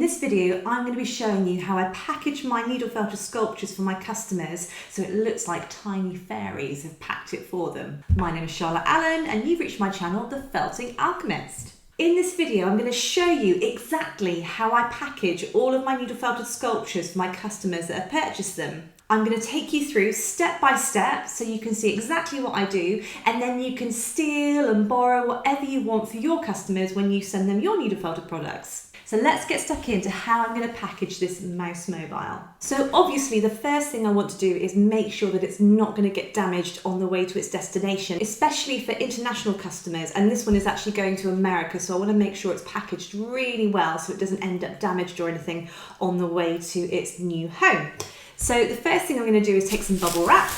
this video, I'm going to be showing you how I package my needle felted sculptures for my customers so it looks like tiny fairies have packed it for them. My name is Charlotte Allen and you've reached my channel, The Felting Alchemist. In this video, I'm going to show you exactly how I package all of my needle felted sculptures for my customers that have purchased them. I'm going to take you through step by step so you can see exactly what I do, and then you can steal and borrow whatever you want for your customers when you send them your needle felted products. So let's get stuck into how I'm going to package this mouse mobile. So obviously the first thing I want to do is make sure that it's not going to get damaged on the way to its destination, especially for international customers, and this one is actually going to America, so I want to make sure it's packaged really well so it doesn't end up damaged or anything on the way to its new home. So the first thing I'm going to do is take some bubble wrap,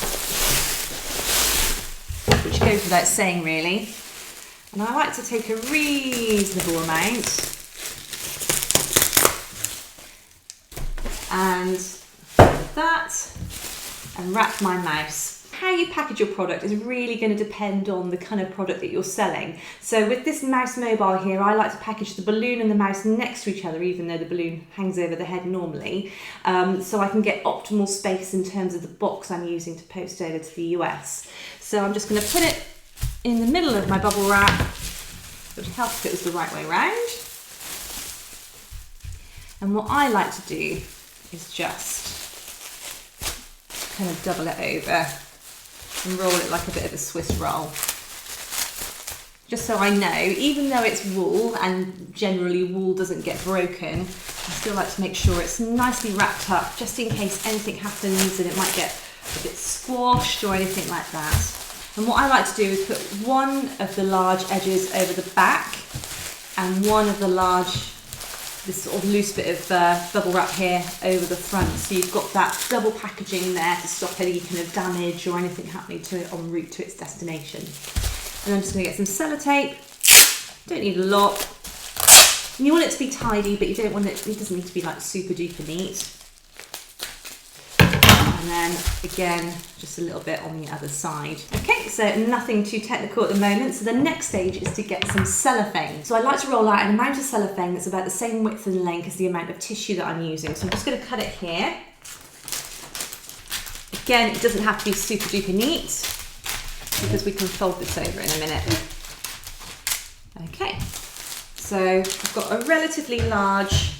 which goes without saying really, and I like to take a reasonable amount and that and wrap my mouse. How you package your product is really going to depend on the kind of product that you're selling. So with this mouse mobile here, I like to package the balloon and the mouse next to each other, even though the balloon hangs over the head normally, so I can get optimal space in terms of the box I'm using to post over to the US. So I'm just going to put it in the middle of my bubble wrap. It would help if it was the right way round. And what I like to do is just kind of double it over and roll it like a bit of a Swiss roll. Just so I know, even though it's wool and generally wool doesn't get broken, I still like to make sure it's nicely wrapped up just in case anything happens and it might get a bit squashed or anything like that. And what I like to do is put one of the large edges over the back and one of the this sort of loose bit of bubble wrap here over the front, so you've got that double packaging there to stop any kind of damage or anything happening to it en route to its destination. And I'm just going to get some sellotape. Don't need a lot. And you want it to be tidy, but you don't want it doesn't need to be like super duper neat. And then again, just a little bit on the other side. Okay, so nothing too technical at the moment. So the next stage is to get some cellophane. So I like to roll out an amount of cellophane that's about the same width and length as the amount of tissue that I'm using. So I'm just going to cut it here. Again, it doesn't have to be super duper neat because we can fold this over in a minute. Okay, so I've got a relatively large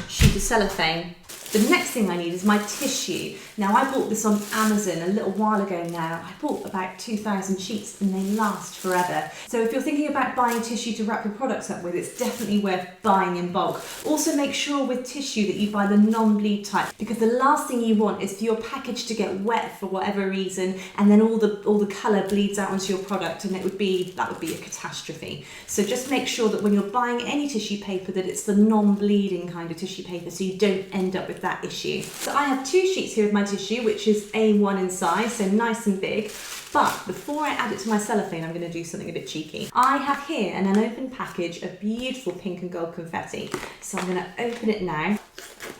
sheet of cellophane. The next thing I need is my tissue. Now I bought this on Amazon a little while ago now. I bought about 2,000 sheets and they last forever. So if you're thinking about buying tissue to wrap your products up with, it's definitely worth buying in bulk. Also make sure with tissue that you buy the non-bleed type, because the last thing you want is for your package to get wet for whatever reason and then all the colour bleeds out onto your product, and that would be a catastrophe. So just make sure that when you're buying any tissue paper that it's the non-bleeding kind of tissue paper so you don't end up with that issue. So I have 2 sheets here of my tissue, which is A1 in size, so nice and big. But before I add it to my cellophane, I'm going to do something a bit cheeky. I have here an unopened package of beautiful pink and gold confetti. So I'm going to open it now.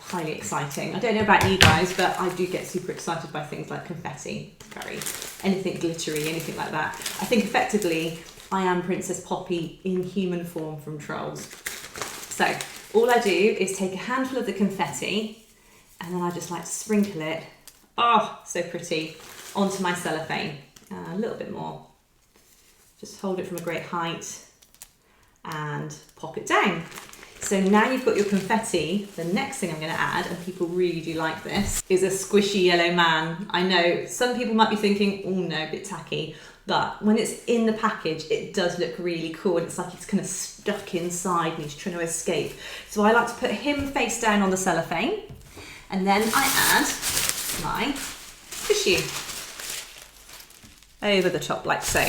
Highly exciting. I don't know about you guys, but I do get super excited by things like confetti. Anything glittery, anything like that. I think effectively I am Princess Poppy in human form from Trolls. So all I do is take a handful of the confetti and then I just like to sprinkle it, oh, so pretty, onto my cellophane. A little bit more. Just hold it from a great height and pop it down. So now you've got your confetti. The next thing I'm going to add, and people really do like this, is a squishy yellow man. I know some people might be thinking, oh no, a bit tacky, but when it's in the package, it does look really cool. And it's like he's kind of stuck inside and he's trying to escape. So I like to put him face down on the cellophane. And then I add my tissue over the top like so.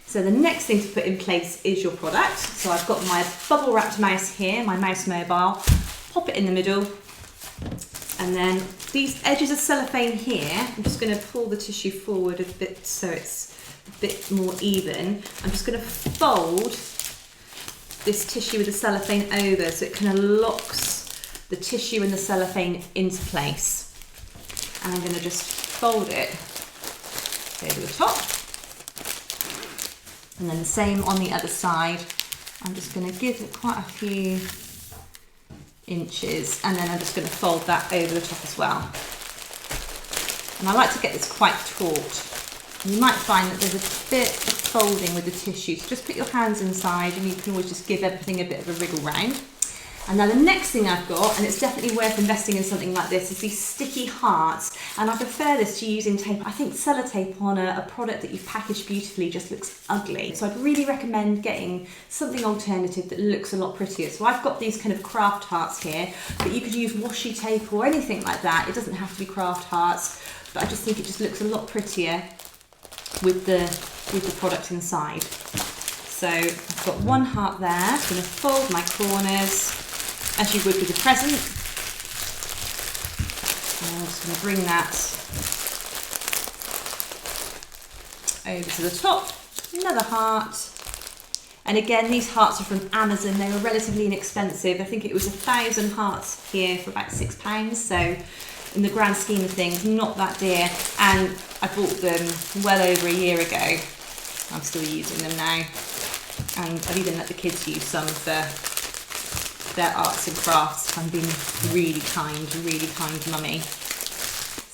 So the next thing to put in place is your product. So I've got my bubble wrapped mouse here, my mouse mobile, pop it in the middle. And then these edges of cellophane here, I'm just going to pull the tissue forward a bit so it's a bit more even. I'm just going to fold this tissue with the cellophane over so it kind of locks the tissue and the cellophane into place. And I'm going to just fold it over the top. And then the same on the other side. I'm just going to give it quite a few inches, and then I'm just going to fold that over the top as well. And I like to get this quite taut. You might find that there's a bit of folding with the tissue, so just put your hands inside and you can always just give everything a bit of a wriggle round. And now the next thing I've got, and it's definitely worth investing in something like this, is these sticky hearts. And I prefer this to using tape. I think sellotape on a product that you've packaged beautifully just looks ugly. So I'd really recommend getting something alternative that looks a lot prettier. So I've got these kind of craft hearts here, but you could use washi tape or anything like that. It doesn't have to be craft hearts, but I just think it just looks a lot prettier with the product inside. So I've got one heart there. I'm going to fold my corners as you would with a present. And I'm just going to bring that over to the top. Another heart. And again, these hearts are from Amazon. They were relatively inexpensive. I think it was 1,000 hearts here for about £6. So in the grand scheme of things, not that dear. And I bought them well over a year ago. I'm still using them now. And I've even let the kids use some of their arts and crafts. I'm being really kind mummy.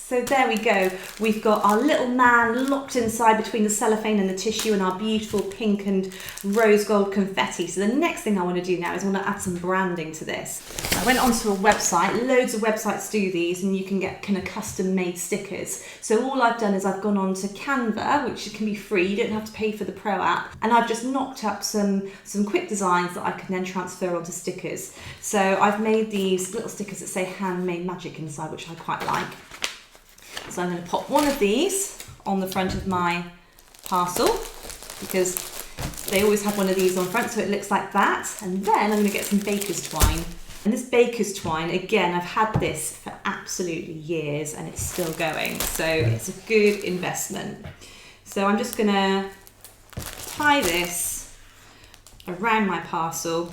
So there we go. We've got our little man locked inside between the cellophane and the tissue and our beautiful pink and rose gold confetti. So the next thing I want to do now is I want to add some branding to this. I went onto a website, loads of websites do these, and you can get kind of custom made stickers. So all I've done is I've gone on to Canva, which can be free, you don't have to pay for the Pro app, and I've just knocked up some quick designs that I can then transfer onto stickers. So I've made these little stickers that say handmade magic inside, which I quite like. So I'm going to pop one of these on the front of my parcel because they always have one of these on front, so it looks like that. And then I'm going to get some baker's twine. And this baker's twine, again, I've had this for absolutely years and it's still going. So it's a good investment. So I'm just going to tie this around my parcel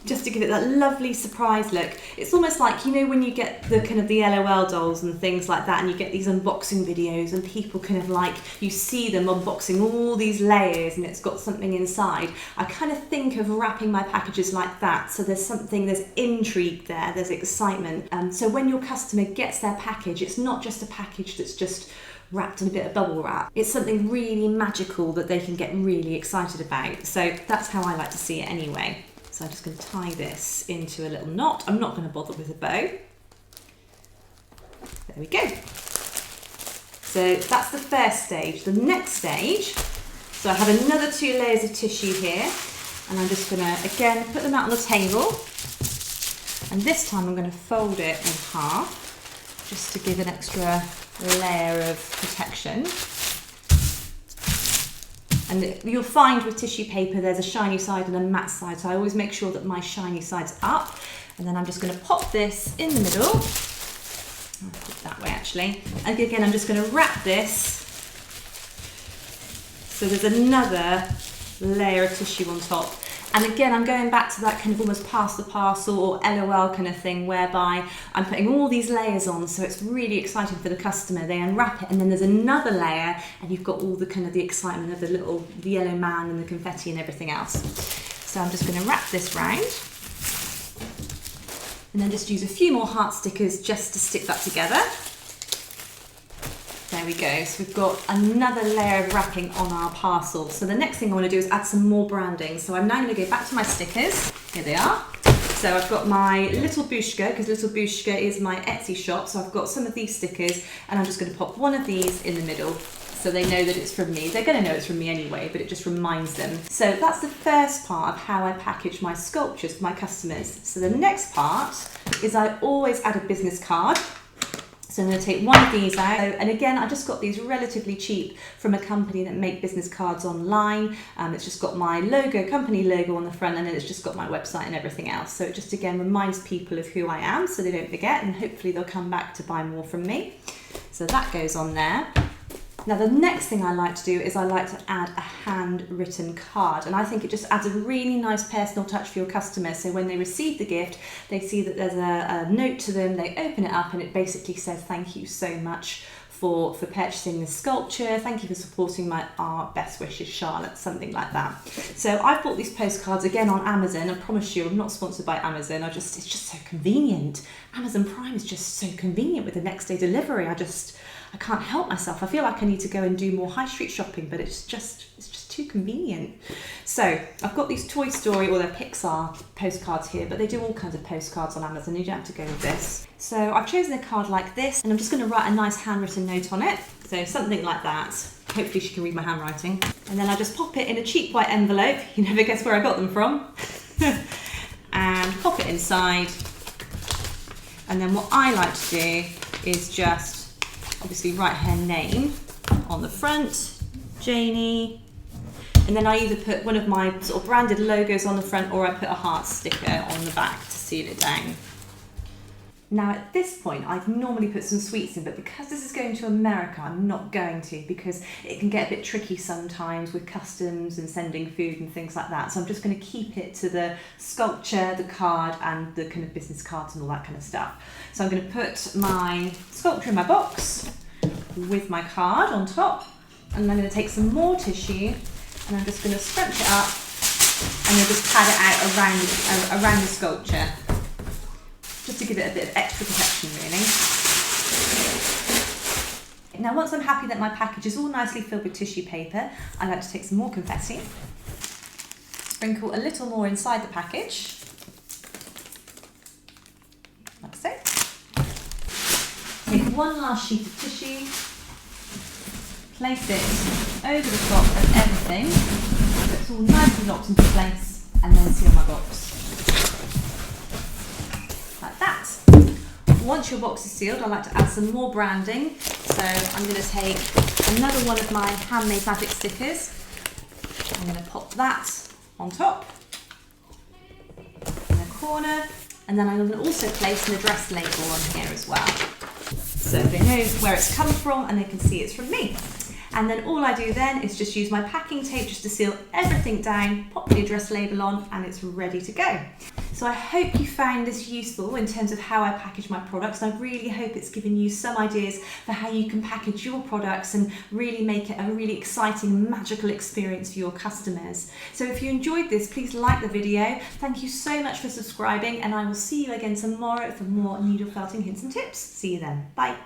just to give it that lovely surprise look. It's almost like, you know, when you get the kind of the LOL dolls and things like that, and you get these unboxing videos and people kind of like, you see them unboxing all these layers and it's got something inside. I kind of think of wrapping my packages like that. So there's intrigue there, there's excitement. So when your customer gets their package, it's not just a package that's just wrapped in a bit of bubble wrap. It's something really magical that they can get really excited about. So that's how I like to see it anyway. So I'm just going to tie this into a little knot. I'm not going to bother with a bow. There we go. So that's the first stage. The next stage, so I have another 2 layers of tissue here, and I'm just going to, again, put them out on the table. And this time I'm going to fold it in half, just to give an extra layer of protection. And you'll find with tissue paper there's a shiny side and a matte side, so I always make sure that my shiny side's up. And then I'm just going to pop this in the middle. I'll put it that way actually. And again, I'm just going to wrap this so there's another layer of tissue on top. And again, I'm going back to that kind of almost pass the parcel or LOL kind of thing, whereby I'm putting all these layers on, so it's really exciting for the customer. They unwrap it and then there's another layer and you've got all the kind of the excitement of the yellow man and the confetti and everything else. So I'm just going to wrap this round and then just use a few more heart stickers just to stick that together. There we go, so we've got another layer of wrapping on our parcel. So the next thing I want to do is add some more branding. So I'm now going to go back to my stickers. Here they are. So I've got my Little Bushka, because Little Bushka is my Etsy shop. So I've got some of these stickers and I'm just going to pop one of these in the middle so they know that it's from me. They're going to know it's from me anyway, but it just reminds them. So that's the first part of how I package my sculptures for my customers. So the next part is I always add a business card. So I'm going to take one of these out, and again I just got these relatively cheap from a company that make business cards online. It's just got my logo, company logo on the front, and then it's just got my website and everything else. So it just again reminds people of who I am so they don't forget, and hopefully they'll come back to buy more from me. So that goes on there. Now the next thing I like to do is I like to add a handwritten card, and I think it just adds a really nice personal touch for your customer. So when they receive the gift, they see that there's a note to them, they open it up and it basically says thank you so much for purchasing this sculpture. Thank you for supporting my art. Best wishes, Charlotte, something like that. So I've bought these postcards again on Amazon. I promise you, I'm not sponsored by Amazon. It's just so convenient. Amazon Prime is just so convenient with the next day delivery. I can't help myself. I feel like I need to go and do more high street shopping, but it's just too convenient. So I've got these Toy Story or they're Pixar postcards here, but they do all kinds of postcards on Amazon. You don't have to go with this. So I've chosen a card like this, and I'm just going to write a nice handwritten note on it. So something like that. Hopefully she can read my handwriting. And then I just pop it in a cheap white envelope. You never guess where I got them from. And pop it inside. And then what I like to do is just obviously write her name on the front, Janie. And then I either put one of my sort of branded logos on the front, or I put a heart sticker on the back to seal it down. Now at this point, I'd normally put some sweets in, but because this is going to America, I'm not going to, because it can get a bit tricky sometimes with customs and sending food and things like that. So I'm just going to keep it to the sculpture, the card, and the kind of business cards and all that kind of stuff. So I'm going to put my sculpture in my box with my card on top, and I'm going to take some more tissue, and I'm just going to scrunch it up and then just pad it out around the sculpture, just to give it a bit of extra protection really. Now once I'm happy that my package is all nicely filled with tissue paper, I like to take some more confetti, sprinkle a little more inside the package, like so. Take one last sheet of tissue, place it over the top of everything so it's all nicely locked into place, and then seal my box. Like that. Once your box is sealed, I like to add some more branding. So I'm going to take another one of my handmade magic stickers. I'm going to pop that on top in the corner, and then I'm going to also place an address label on here as well, so they know where it's come from and they can see it's from me. And then all I do then is just use my packing tape just to seal everything down, pop the address label on, and it's ready to go. So I hope you found this useful in terms of how I package my products. I really hope it's given you some ideas for how you can package your products and really make it a really exciting, magical experience for your customers. So if you enjoyed this, please like the video. Thank you so much for subscribing, and I will see you again tomorrow for more needle felting hints and tips. See you then. Bye.